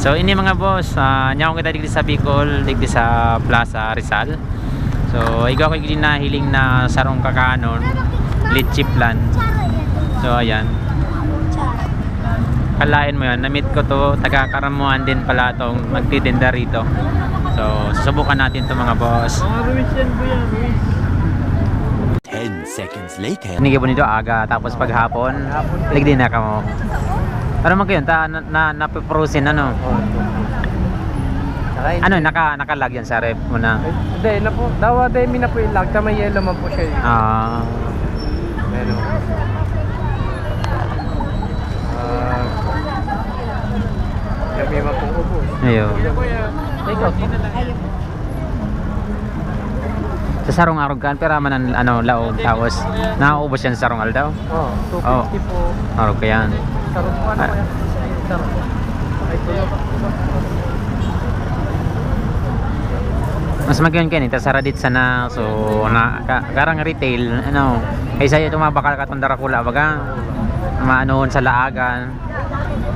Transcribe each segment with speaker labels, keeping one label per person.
Speaker 1: So ini mga boss, nyawang kita digdi sa Bicol, digdi sa Plaza Rizal. So ikaw kay gidi na hiling na sarong kakaanon, litchi plan. So ayan. Kalain mo yan, na-meet ko to, taga-Karamuan din pala tong magtitinda rito. So susubukan natin to mga boss.
Speaker 2: Mga Ruiz yan po yan, Ruiz.
Speaker 3: 10 seconds later.
Speaker 1: Hindi po nito aga, tapos paghapon, ligdi na ka mo. Ano man kayo, napiprosin ano? Ano, nakalag yan sa ref mo na?
Speaker 2: Hindi, na po. Dawa day mi na po ilag. Tama yellow man po siya. Pero kami man pong ubos.
Speaker 1: Ayo.
Speaker 2: Ikaw.
Speaker 1: Sa sarong arugan, pero man ano, laog, tapos nauubos yan sa sarong aldaw?
Speaker 2: Oh, 250 po.
Speaker 1: Arog ka yan.
Speaker 2: Sarong po ano kaya? Sarong. Ay, tulog.
Speaker 1: Mas magyan kayo nito, saradit sana. So, karang retail, ano, kaysa yung tumabakal ka itong darakula, baga, maanoon sa laagan,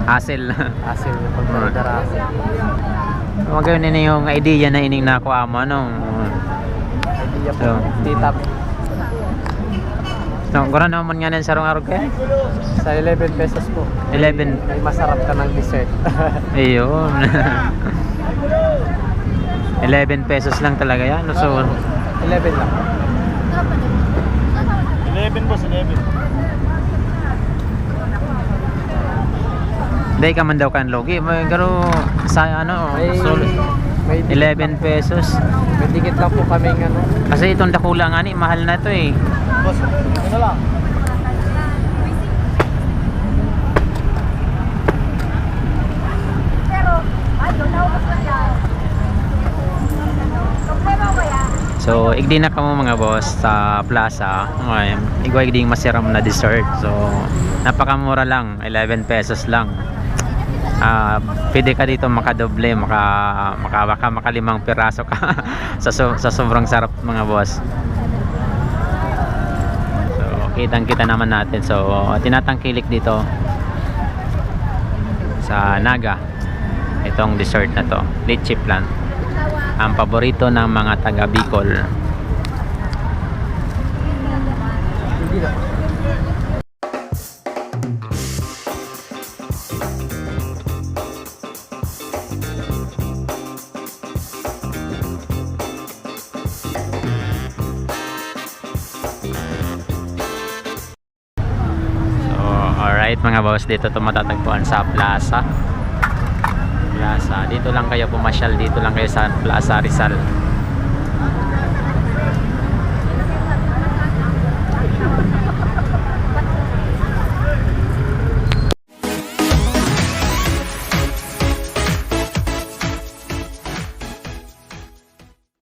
Speaker 1: hassle.
Speaker 2: Asil yung pagdadara.
Speaker 1: Magayon na yung idea na ining nakuha mo, ano.
Speaker 2: Idea po.
Speaker 1: So,
Speaker 2: Titap.
Speaker 1: So, gano'n naman nga ng sarong arog kayo?
Speaker 2: Sa 11 pesos po.
Speaker 1: 11.
Speaker 2: May masarap ka ng dessert.
Speaker 1: Ayun. 11 pesos lang talaga yan. So,
Speaker 2: 11 lang. 11 boss, 11.
Speaker 1: Day ka man daw kan logi. Pero sa ano,
Speaker 2: May
Speaker 1: 11 pesos.
Speaker 2: May ticket lang po kaming ano.
Speaker 1: Kasi itong dakula nga ni, mahal na to eh.
Speaker 2: Boss, ano lang?
Speaker 1: So, igdi na ka mo mga boss sa plaza. Igwa igdi masiram na dessert. So, napakamura lang, 11 pesos lang. Pwede ka dito makadoble, makalimang piraso ka sa sobrang sarap mga boss. So, kitang-kita naman natin. So, tinatangkilik dito sa Naga itong dessert na to, litchi plant. Ang paborito ng mga taga Bicol. Alright mga boss, dito ito matatagpuan sa Plaza. Dito lang kayo pumasyal, dito lang kayo sa Plaza Rizal.